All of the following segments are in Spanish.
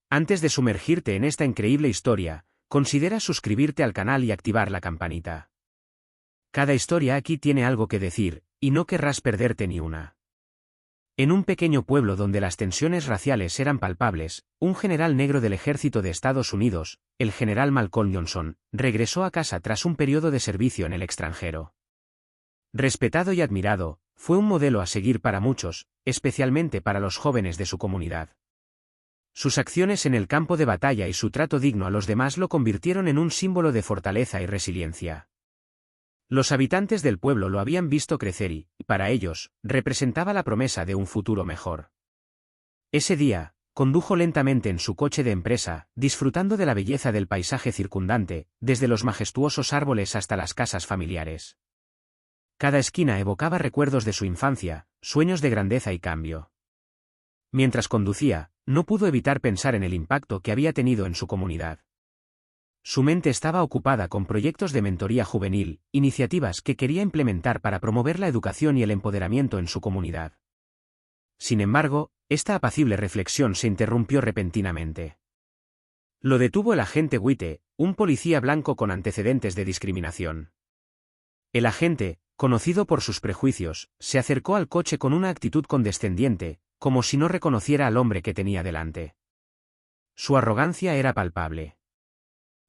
Antes de sumergirte en esta increíble historia, considera suscribirte al canal y activar la campanita. Cada historia aquí tiene algo que decir, y no querrás perderte ni una. En un pequeño pueblo donde las tensiones raciales eran palpables, un general negro del ejército de Estados Unidos, el general Malcolm Johnson, regresó a casa tras un periodo de servicio en el extranjero. Respetado y admirado, fue un modelo a seguir para muchos, especialmente para los jóvenes de su comunidad. Sus acciones en el campo de batalla y su trato digno a los demás lo convirtieron en un símbolo de fortaleza y resiliencia. Los habitantes del pueblo lo habían visto crecer y, para ellos, representaba la promesa de un futuro mejor. Ese día, condujo lentamente en su coche de empresa, disfrutando de la belleza del paisaje circundante, desde los majestuosos árboles hasta las casas familiares. Cada esquina evocaba recuerdos de su infancia, sueños de grandeza y cambio. Mientras conducía, no pudo evitar pensar en el impacto que había tenido en su comunidad. Su mente estaba ocupada con proyectos de mentoría juvenil, iniciativas que quería implementar para promover la educación y el empoderamiento en su comunidad. Sin embargo, esta apacible reflexión se interrumpió repentinamente. Lo detuvo el agente White, un policía blanco con antecedentes de discriminación. El agente, conocido por sus prejuicios, se acercó al coche con una actitud condescendiente, como si no reconociera al hombre que tenía delante. Su arrogancia era palpable.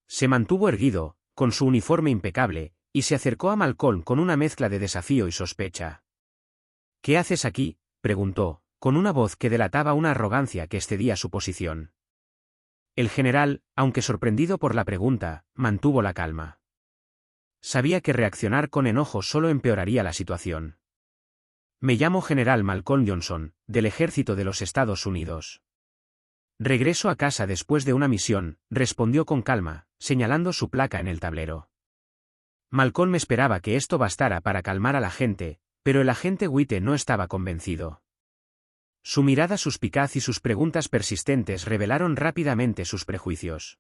Se mantuvo erguido, con su uniforme impecable, y se acercó a Malcolm con una mezcla de desafío y sospecha. «¿Qué haces aquí?», preguntó, con una voz que delataba una arrogancia que excedía su posición. El general, aunque sorprendido por la pregunta, mantuvo la calma. Sabía que reaccionar con enojo solo empeoraría la situación. «Me llamo General Malcolm Johnson, del Ejército de los Estados Unidos. Regreso a casa después de una misión», respondió con calma, señalando su placa en el tablero. Malcolm esperaba que esto bastara para calmar a la gente, pero el agente White no estaba convencido. Su mirada suspicaz y sus preguntas persistentes revelaron rápidamente sus prejuicios.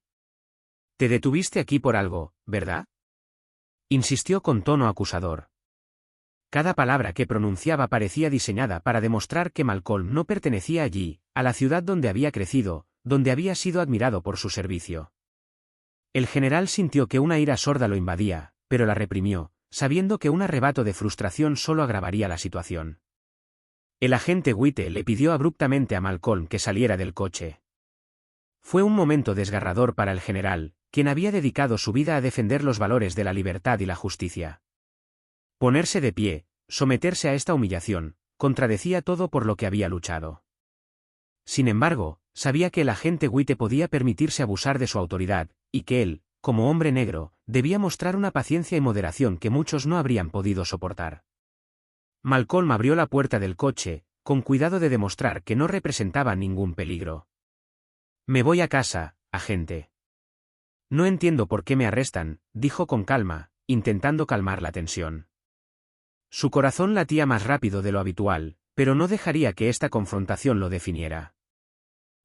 «Te detuviste aquí por algo, ¿verdad?», insistió con tono acusador. Cada palabra que pronunciaba parecía diseñada para demostrar que Malcolm no pertenecía allí, a la ciudad donde había crecido, donde había sido admirado por su servicio. El general sintió que una ira sorda lo invadía, pero la reprimió, sabiendo que un arrebato de frustración solo agravaría la situación. El agente White le pidió abruptamente a Malcolm que saliera del coche. Fue un momento desgarrador para el general, quien había dedicado su vida a defender los valores de la libertad y la justicia. Ponerse de pie, someterse a esta humillación, contradecía todo por lo que había luchado. Sin embargo, sabía que el agente White podía permitirse abusar de su autoridad, y que él, como hombre negro, debía mostrar una paciencia y moderación que muchos no habrían podido soportar. Malcolm abrió la puerta del coche, con cuidado de demostrar que no representaba ningún peligro. «Me voy a casa, agente». «No entiendo por qué me arrestan», dijo con calma, intentando calmar la tensión. Su corazón latía más rápido de lo habitual, pero no dejaría que esta confrontación lo definiera.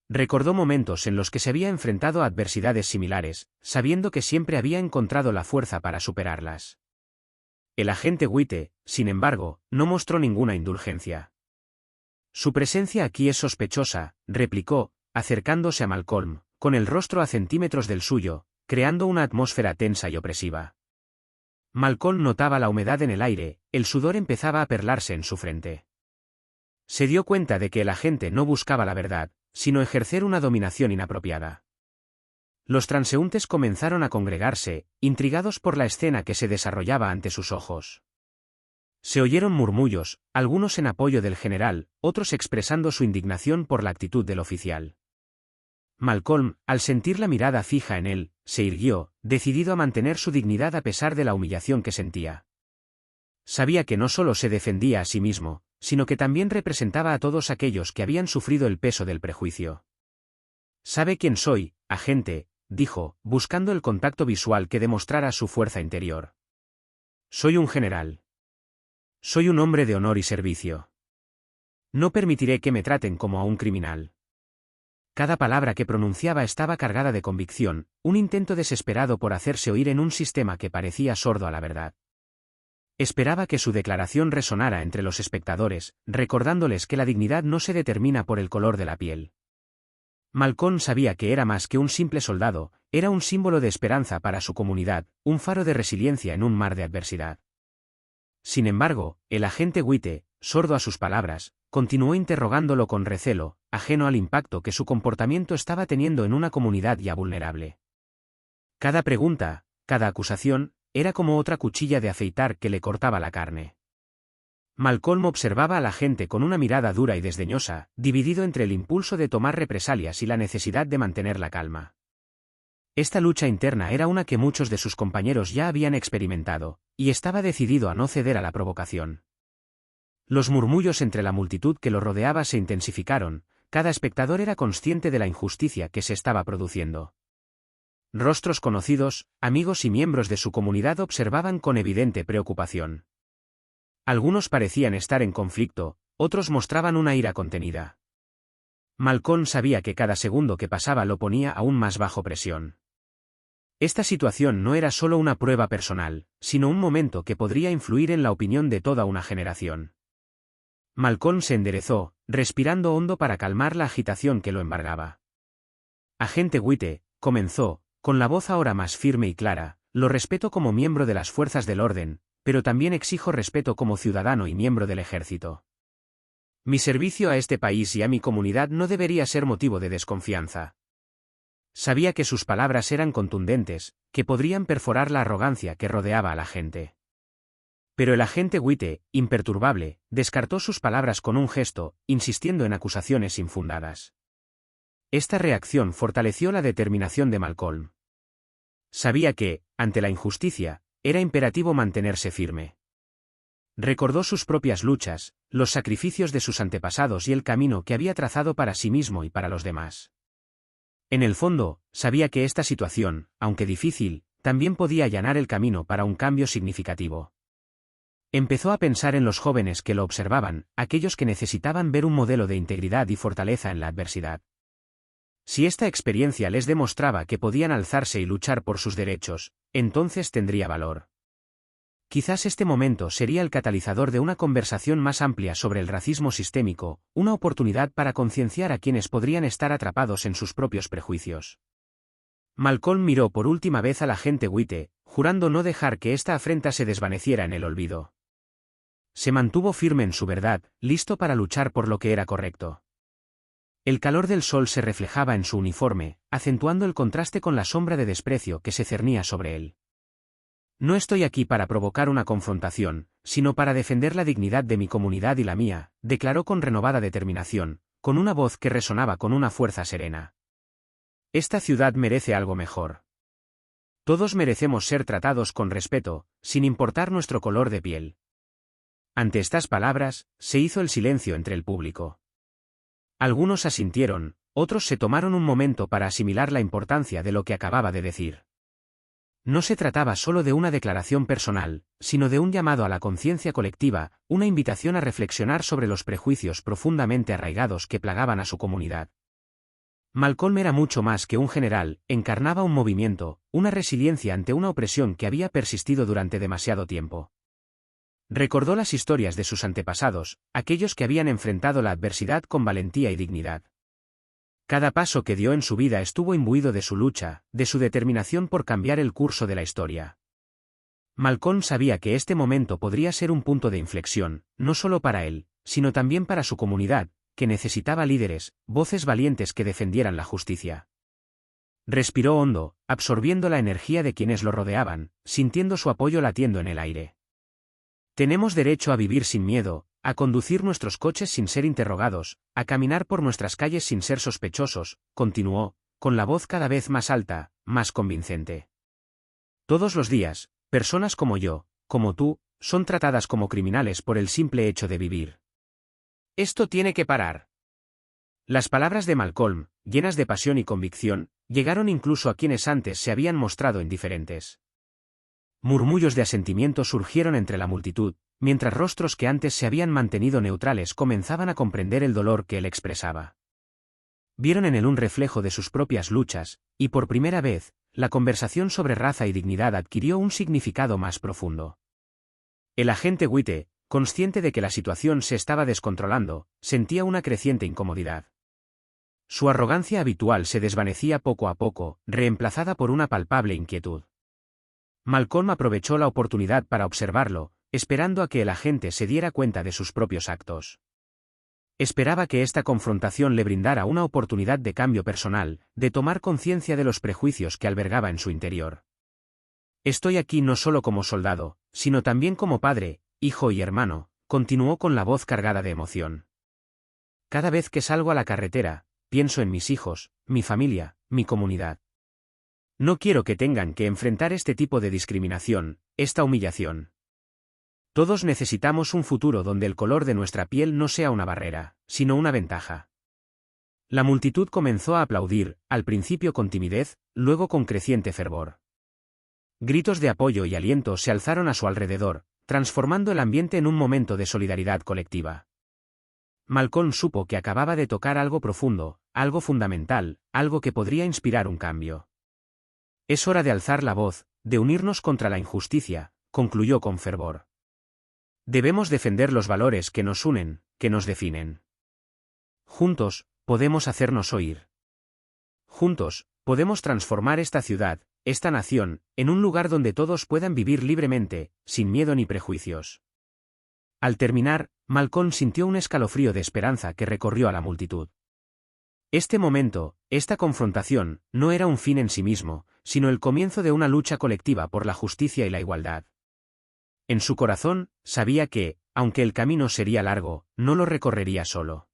Recordó momentos en los que se había enfrentado a adversidades similares, sabiendo que siempre había encontrado la fuerza para superarlas. El agente White, sin embargo, no mostró ninguna indulgencia. «Su presencia aquí es sospechosa», replicó, acercándose a Malcolm, con el rostro a centímetros del suyo, creando una atmósfera tensa y opresiva. Malcolm notaba la humedad en el aire, el sudor empezaba a perlarse en su frente. Se dio cuenta de que el agente no buscaba la verdad, sino ejercer una dominación inapropiada. Los transeúntes comenzaron a congregarse, intrigados por la escena que se desarrollaba ante sus ojos. Se oyeron murmullos, algunos en apoyo del general, otros expresando su indignación por la actitud del oficial. Malcolm, al sentir la mirada fija en él, se irguió, decidido a mantener su dignidad a pesar de la humillación que sentía. Sabía que no solo se defendía a sí mismo, sino que también representaba a todos aquellos que habían sufrido el peso del prejuicio. «¿Sabe quién soy, agente?», dijo, buscando el contacto visual que demostrara su fuerza interior. «Soy un general. Soy un hombre de honor y servicio. No permitiré que me traten como a un criminal». Cada palabra que pronunciaba estaba cargada de convicción, un intento desesperado por hacerse oír en un sistema que parecía sordo a la verdad. Esperaba que su declaración resonara entre los espectadores, recordándoles que la dignidad no se determina por el color de la piel. Malcolm sabía que era más que un simple soldado, era un símbolo de esperanza para su comunidad, un faro de resiliencia en un mar de adversidad. Sin embargo, el agente White, sordo a sus palabras, continuó interrogándolo con recelo, ajeno al impacto que su comportamiento estaba teniendo en una comunidad ya vulnerable. Cada pregunta, cada acusación, era como otra cuchilla de afeitar que le cortaba la carne. Malcolm observaba a la gente con una mirada dura y desdeñosa, dividido entre el impulso de tomar represalias y la necesidad de mantener la calma. Esta lucha interna era una que muchos de sus compañeros ya habían experimentado, y estaba decidido a no ceder a la provocación. Los murmullos entre la multitud que lo rodeaba se intensificaron, cada espectador era consciente de la injusticia que se estaba produciendo. Rostros conocidos, amigos y miembros de su comunidad observaban con evidente preocupación. Algunos parecían estar en conflicto, otros mostraban una ira contenida. Malcolm sabía que cada segundo que pasaba lo ponía aún más bajo presión. Esta situación no era solo una prueba personal, sino un momento que podría influir en la opinión de toda una generación. Malcolm se enderezó, respirando hondo para calmar la agitación que lo embargaba. Agente White, comenzó, con la voz ahora más firme y clara, lo respeto como miembro de las fuerzas del orden, pero también exijo respeto como ciudadano y miembro del ejército. Mi servicio a este país y a mi comunidad no debería ser motivo de desconfianza. Sabía que sus palabras eran contundentes, que podrían perforar la arrogancia que rodeaba a la gente. Pero el agente White, imperturbable, descartó sus palabras con un gesto, insistiendo en acusaciones infundadas. Esta reacción fortaleció la determinación de Malcolm. Sabía que, ante la injusticia, era imperativo mantenerse firme. Recordó sus propias luchas, los sacrificios de sus antepasados y el camino que había trazado para sí mismo y para los demás. En el fondo, sabía que esta situación, aunque difícil, también podía allanar el camino para un cambio significativo. Empezó a pensar en los jóvenes que lo observaban, aquellos que necesitaban ver un modelo de integridad y fortaleza en la adversidad. Si esta experiencia les demostraba que podían alzarse y luchar por sus derechos, entonces tendría valor. Quizás este momento sería el catalizador de una conversación más amplia sobre el racismo sistémico, una oportunidad para concienciar a quienes podrían estar atrapados en sus propios prejuicios. Malcolm miró por última vez al agente White, jurando no dejar que esta afrenta se desvaneciera en el olvido. Se mantuvo firme en su verdad, listo para luchar por lo que era correcto. El calor del sol se reflejaba en su uniforme, acentuando el contraste con la sombra de desprecio que se cernía sobre él. No estoy aquí para provocar una confrontación, sino para defender la dignidad de mi comunidad y la mía, declaró con renovada determinación, con una voz que resonaba con una fuerza serena. Esta ciudad merece algo mejor. Todos merecemos ser tratados con respeto, sin importar nuestro color de piel. Ante estas palabras, se hizo el silencio entre el público. Algunos asintieron, otros se tomaron un momento para asimilar la importancia de lo que acababa de decir. No se trataba solo de una declaración personal, sino de un llamado a la conciencia colectiva, una invitación a reflexionar sobre los prejuicios profundamente arraigados que plagaban a su comunidad. Malcolm era mucho más que un general, encarnaba un movimiento, una resiliencia ante una opresión que había persistido durante demasiado tiempo. Recordó las historias de sus antepasados, aquellos que habían enfrentado la adversidad con valentía y dignidad. Cada paso que dio en su vida estuvo imbuido de su lucha, de su determinación por cambiar el curso de la historia. Malcolm sabía que este momento podría ser un punto de inflexión, no solo para él, sino también para su comunidad, que necesitaba líderes, voces valientes que defendieran la justicia. Respiró hondo, absorbiendo la energía de quienes lo rodeaban, sintiendo su apoyo latiendo en el aire. Tenemos derecho a vivir sin miedo, a conducir nuestros coches sin ser interrogados, a caminar por nuestras calles sin ser sospechosos, continuó, con la voz cada vez más alta, más convincente. Todos los días, personas como yo, como tú, son tratadas como criminales por el simple hecho de vivir. Esto tiene que parar. Las palabras de Malcolm, llenas de pasión y convicción, llegaron incluso a quienes antes se habían mostrado indiferentes. Murmullos de asentimiento surgieron entre la multitud, mientras rostros que antes se habían mantenido neutrales comenzaban a comprender el dolor que él expresaba. Vieron en él un reflejo de sus propias luchas, y por primera vez, la conversación sobre raza y dignidad adquirió un significado más profundo. El agente White, consciente de que la situación se estaba descontrolando, sentía una creciente incomodidad. Su arrogancia habitual se desvanecía poco a poco, reemplazada por una palpable inquietud. Malcolm aprovechó la oportunidad para observarlo, esperando a que el agente se diera cuenta de sus propios actos. Esperaba que esta confrontación le brindara una oportunidad de cambio personal, de tomar conciencia de los prejuicios que albergaba en su interior. Estoy aquí no solo como soldado, sino también como padre, hijo y hermano, continuó con la voz cargada de emoción. Cada vez que salgo a la carretera, pienso en mis hijos, mi familia, mi comunidad. No quiero que tengan que enfrentar este tipo de discriminación, esta humillación. Todos necesitamos un futuro donde el color de nuestra piel no sea una barrera, sino una ventaja. La multitud comenzó a aplaudir, al principio con timidez, luego con creciente fervor. Gritos de apoyo y aliento se alzaron a su alrededor, transformando el ambiente en un momento de solidaridad colectiva. Malcolm supo que acababa de tocar algo profundo, algo fundamental, algo que podría inspirar un cambio. Es hora de alzar la voz, de unirnos contra la injusticia, concluyó con fervor. Debemos defender los valores que nos unen, que nos definen. Juntos, podemos hacernos oír. Juntos, podemos transformar esta ciudad, esta nación, en un lugar donde todos puedan vivir libremente, sin miedo ni prejuicios. Al terminar, Malcolm sintió un escalofrío de esperanza que recorrió a la multitud. Este momento, esta confrontación, no era un fin en sí mismo, sino el comienzo de una lucha colectiva por la justicia y la igualdad. En su corazón, sabía que, aunque el camino sería largo, no lo recorrería solo.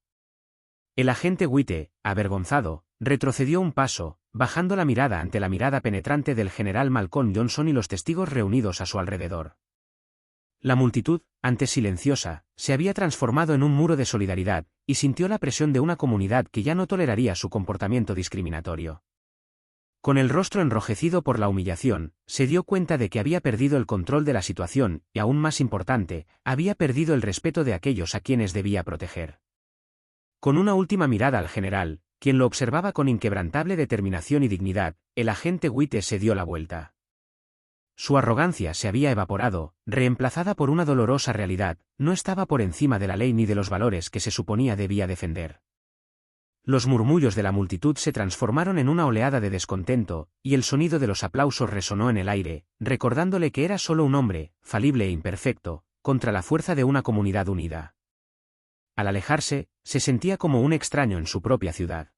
El agente White, avergonzado, retrocedió un paso, bajando la mirada ante la mirada penetrante del general Malcolm Johnson y los testigos reunidos a su alrededor. La multitud, antes silenciosa, se había transformado en un muro de solidaridad, y sintió la presión de una comunidad que ya no toleraría su comportamiento discriminatorio. Con el rostro enrojecido por la humillación, se dio cuenta de que había perdido el control de la situación, y aún más importante, había perdido el respeto de aquellos a quienes debía proteger. Con una última mirada al general, quien lo observaba con inquebrantable determinación y dignidad, el agente White se dio la vuelta. Su arrogancia se había evaporado, reemplazada por una dolorosa realidad, no estaba por encima de la ley ni de los valores que se suponía debía defender. Los murmullos de la multitud se transformaron en una oleada de descontento, y el sonido de los aplausos resonó en el aire, recordándole que era solo un hombre, falible e imperfecto, contra la fuerza de una comunidad unida. Al alejarse, se sentía como un extraño en su propia ciudad.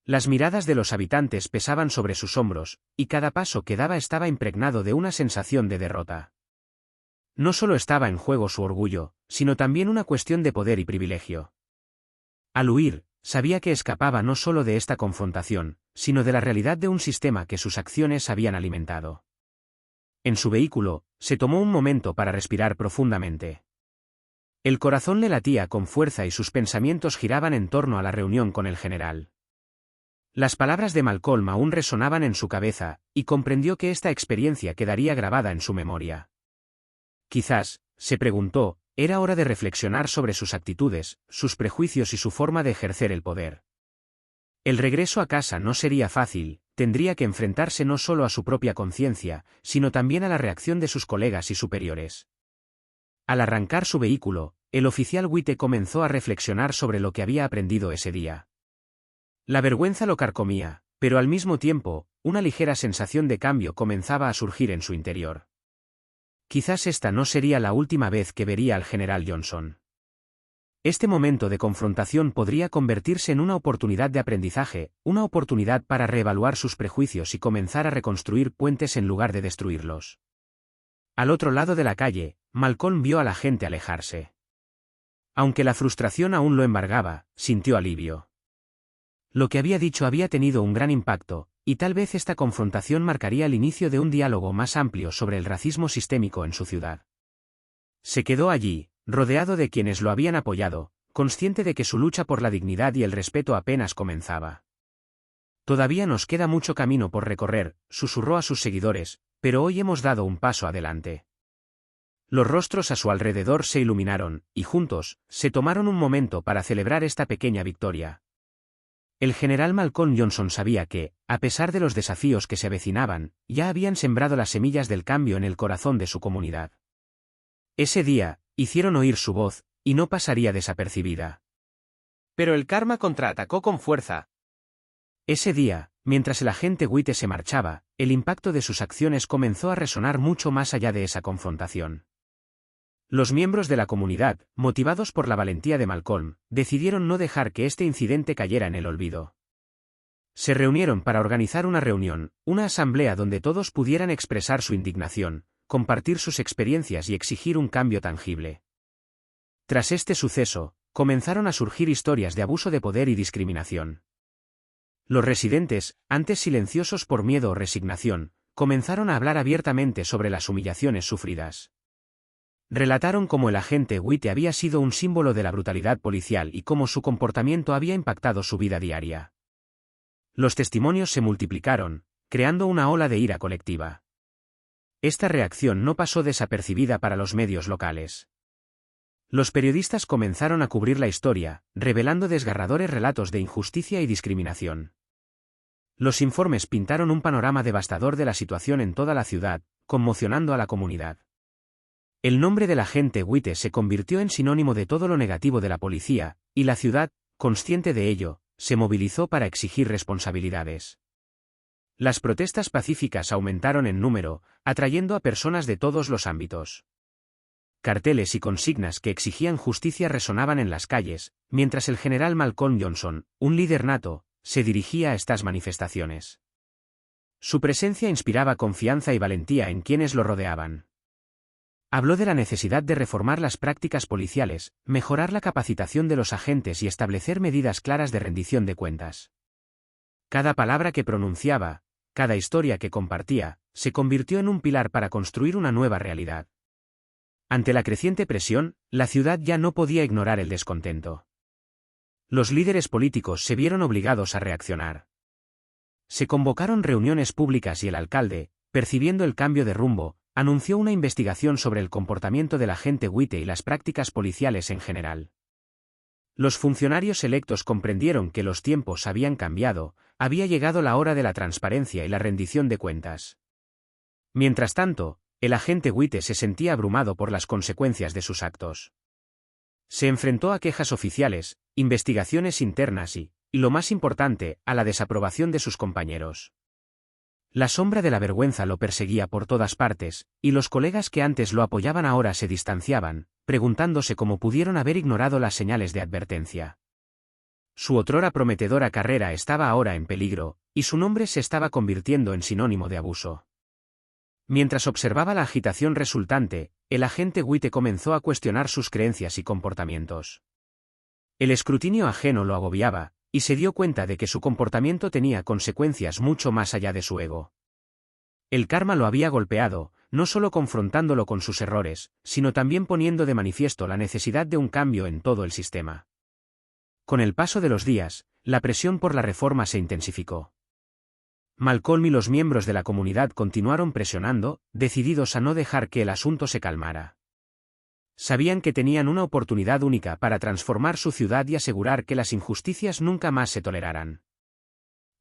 Las miradas de los habitantes pesaban sobre sus hombros, y cada paso que daba estaba impregnado de una sensación de derrota. No solo estaba en juego su orgullo, sino también una cuestión de poder y privilegio. Al huir, sabía que escapaba no solo de esta confrontación, sino de la realidad de un sistema que sus acciones habían alimentado. En su vehículo, se tomó un momento para respirar profundamente. El corazón le latía con fuerza y sus pensamientos giraban en torno a la reunión con el general. Las palabras de Malcolm aún resonaban en su cabeza, y comprendió que esta experiencia quedaría grabada en su memoria. Quizás, se preguntó, era hora de reflexionar sobre sus actitudes, sus prejuicios y su forma de ejercer el poder. El regreso a casa no sería fácil, tendría que enfrentarse no solo a su propia conciencia, sino también a la reacción de sus colegas y superiores. Al arrancar su vehículo, el oficial White comenzó a reflexionar sobre lo que había aprendido ese día. La vergüenza lo carcomía, pero al mismo tiempo, una ligera sensación de cambio comenzaba a surgir en su interior. Quizás esta no sería la última vez que vería al general Johnson. Este momento de confrontación podría convertirse en una oportunidad de aprendizaje, una oportunidad para reevaluar sus prejuicios y comenzar a reconstruir puentes en lugar de destruirlos. Al otro lado de la calle, Malcolm vio a la gente alejarse. Aunque la frustración aún lo embargaba, sintió alivio. Lo que había dicho había tenido un gran impacto, y tal vez esta confrontación marcaría el inicio de un diálogo más amplio sobre el racismo sistémico en su ciudad. Se quedó allí, rodeado de quienes lo habían apoyado, consciente de que su lucha por la dignidad y el respeto apenas comenzaba. Todavía nos queda mucho camino por recorrer, susurró a sus seguidores, pero hoy hemos dado un paso adelante. Los rostros a su alrededor se iluminaron, y juntos, se tomaron un momento para celebrar esta pequeña victoria. El general Malcolm Johnson sabía que, a pesar de los desafíos que se avecinaban, ya habían sembrado las semillas del cambio en el corazón de su comunidad. Ese día, hicieron oír su voz, y no pasaría desapercibida. Pero el karma contraatacó con fuerza. Ese día, mientras el agente White se marchaba, el impacto de sus acciones comenzó a resonar mucho más allá de esa confrontación. Los miembros de la comunidad, motivados por la valentía de Malcolm, decidieron no dejar que este incidente cayera en el olvido. Se reunieron para organizar una reunión, una asamblea donde todos pudieran expresar su indignación, compartir sus experiencias y exigir un cambio tangible. Tras este suceso, comenzaron a surgir historias de abuso de poder y discriminación. Los residentes, antes silenciosos por miedo o resignación, comenzaron a hablar abiertamente sobre las humillaciones sufridas. Relataron cómo el agente White había sido un símbolo de la brutalidad policial y cómo su comportamiento había impactado su vida diaria. Los testimonios se multiplicaron, creando una ola de ira colectiva. Esta reacción no pasó desapercibida para los medios locales. Los periodistas comenzaron a cubrir la historia, revelando desgarradores relatos de injusticia y discriminación. Los informes pintaron un panorama devastador de la situación en toda la ciudad, conmocionando a la comunidad. El nombre del agente White se convirtió en sinónimo de todo lo negativo de la policía, y la ciudad, consciente de ello, se movilizó para exigir responsabilidades. Las protestas pacíficas aumentaron en número, atrayendo a personas de todos los ámbitos. Carteles y consignas que exigían justicia resonaban en las calles, mientras el general Malcolm Johnson, un líder nato, se dirigía a estas manifestaciones. Su presencia inspiraba confianza y valentía en quienes lo rodeaban. Habló de la necesidad de reformar las prácticas policiales, mejorar la capacitación de los agentes y establecer medidas claras de rendición de cuentas. Cada palabra que pronunciaba, cada historia que compartía, se convirtió en un pilar para construir una nueva realidad. Ante la creciente presión, la ciudad ya no podía ignorar el descontento. Los líderes políticos se vieron obligados a reaccionar. Se convocaron reuniones públicas y el alcalde, percibiendo el cambio de rumbo, anunció una investigación sobre el comportamiento del agente White y las prácticas policiales en general. Los funcionarios electos comprendieron que los tiempos habían cambiado, había llegado la hora de la transparencia y la rendición de cuentas. Mientras tanto, el agente White se sentía abrumado por las consecuencias de sus actos. Se enfrentó a quejas oficiales, investigaciones internas y, lo más importante, a la desaprobación de sus compañeros. La sombra de la vergüenza lo perseguía por todas partes, y los colegas que antes lo apoyaban ahora se distanciaban, preguntándose cómo pudieron haber ignorado las señales de advertencia. Su otrora prometedora carrera estaba ahora en peligro, y su nombre se estaba convirtiendo en sinónimo de abuso. Mientras observaba la agitación resultante, el agente White comenzó a cuestionar sus creencias y comportamientos. El escrutinio ajeno lo agobiaba, y se dio cuenta de que su comportamiento tenía consecuencias mucho más allá de su ego. El karma lo había golpeado, no solo confrontándolo con sus errores, sino también poniendo de manifiesto la necesidad de un cambio en todo el sistema. Con el paso de los días, la presión por la reforma se intensificó. Malcolm y los miembros de la comunidad continuaron presionando, decididos a no dejar que el asunto se calmara. Sabían que tenían una oportunidad única para transformar su ciudad y asegurar que las injusticias nunca más se toleraran.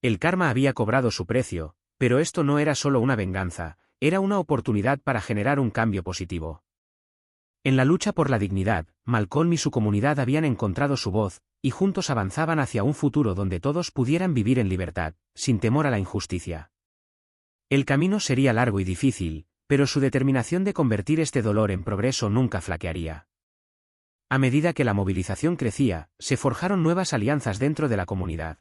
El karma había cobrado su precio, pero esto no era solo una venganza, era una oportunidad para generar un cambio positivo. En la lucha por la dignidad, Malcolm y su comunidad habían encontrado su voz, y juntos avanzaban hacia un futuro donde todos pudieran vivir en libertad, sin temor a la injusticia. El camino sería largo y difícil, pero su determinación de convertir este dolor en progreso nunca flaquearía. A medida que la movilización crecía, se forjaron nuevas alianzas dentro de la comunidad.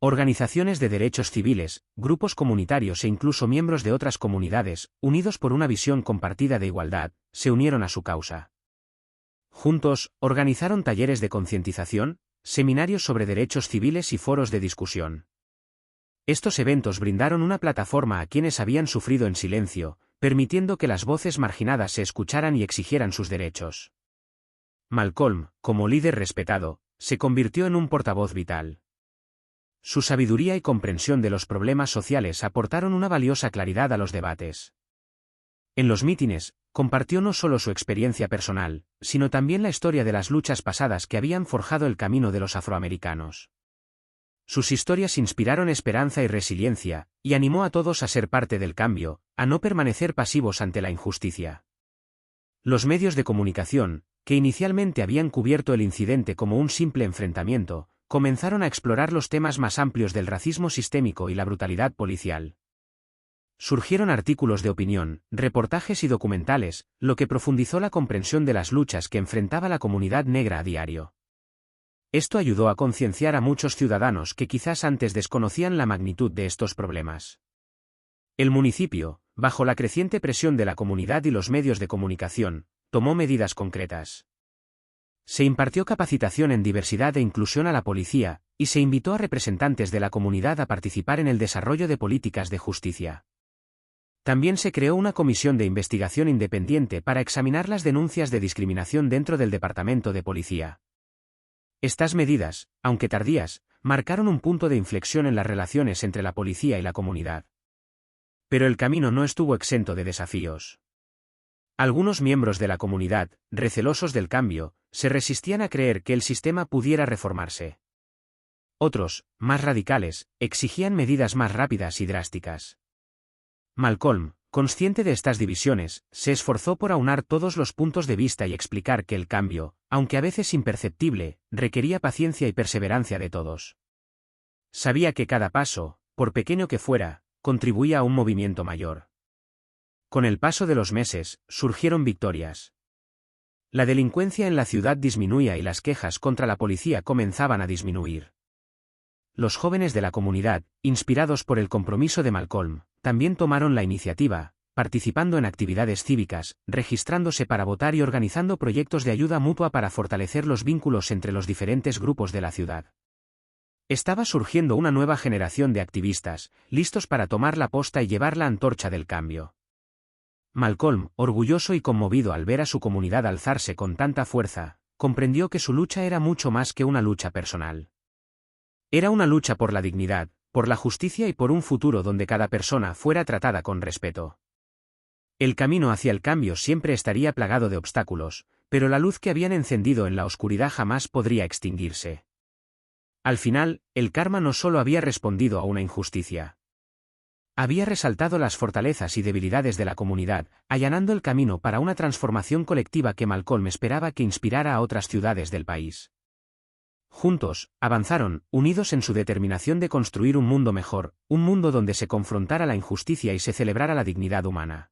Organizaciones de derechos civiles, grupos comunitarios e incluso miembros de otras comunidades, unidos por una visión compartida de igualdad, se unieron a su causa. Juntos, organizaron talleres de concientización, seminarios sobre derechos civiles y foros de discusión. Estos eventos brindaron una plataforma a quienes habían sufrido en silencio, permitiendo que las voces marginadas se escucharan y exigieran sus derechos. Malcolm, como líder respetado, se convirtió en un portavoz vital. Su sabiduría y comprensión de los problemas sociales aportaron una valiosa claridad a los debates. En los mítines, compartió no solo su experiencia personal, sino también la historia de las luchas pasadas que habían forjado el camino de los afroamericanos. Sus historias inspiraron esperanza y resiliencia, y animó a todos a ser parte del cambio, a no permanecer pasivos ante la injusticia. Los medios de comunicación, que inicialmente habían cubierto el incidente como un simple enfrentamiento, comenzaron a explorar los temas más amplios del racismo sistémico y la brutalidad policial. Surgieron artículos de opinión, reportajes y documentales, lo que profundizó la comprensión de las luchas que enfrentaba la comunidad negra a diario. Esto ayudó a concienciar a muchos ciudadanos que quizás antes desconocían la magnitud de estos problemas. El municipio, bajo la creciente presión de la comunidad y los medios de comunicación, tomó medidas concretas. Se impartió capacitación en diversidad e inclusión a la policía, y se invitó a representantes de la comunidad a participar en el desarrollo de políticas de justicia. También se creó una comisión de investigación independiente para examinar las denuncias de discriminación dentro del Departamento de Policía. Estas medidas, aunque tardías, marcaron un punto de inflexión en las relaciones entre la policía y la comunidad. Pero el camino no estuvo exento de desafíos. Algunos miembros de la comunidad, recelosos del cambio, se resistían a creer que el sistema pudiera reformarse. Otros, más radicales, exigían medidas más rápidas y drásticas. Malcolm, consciente de estas divisiones, se esforzó por aunar todos los puntos de vista y explicar que el cambio, aunque a veces imperceptible, requería paciencia y perseverancia de todos. Sabía que cada paso, por pequeño que fuera, contribuía a un movimiento mayor. Con el paso de los meses, surgieron victorias. La delincuencia en la ciudad disminuía y las quejas contra la policía comenzaban a disminuir. Los jóvenes de la comunidad, inspirados por el compromiso de Malcolm, también tomaron la iniciativa, participando en actividades cívicas, registrándose para votar y organizando proyectos de ayuda mutua para fortalecer los vínculos entre los diferentes grupos de la ciudad. Estaba surgiendo una nueva generación de activistas, listos para tomar la posta y llevar la antorcha del cambio. Malcolm, orgulloso y conmovido al ver a su comunidad alzarse con tanta fuerza, comprendió que su lucha era mucho más que una lucha personal. Era una lucha por la dignidad, por la justicia y por un futuro donde cada persona fuera tratada con respeto. El camino hacia el cambio siempre estaría plagado de obstáculos, pero la luz que habían encendido en la oscuridad jamás podría extinguirse. Al final, el karma no solo había respondido a una injusticia. Había resaltado las fortalezas y debilidades de la comunidad, allanando el camino para una transformación colectiva que Malcolm esperaba que inspirara a otras ciudades del país. Juntos, avanzaron, unidos en su determinación de construir un mundo mejor, un mundo donde se confrontara la injusticia y se celebrara la dignidad humana.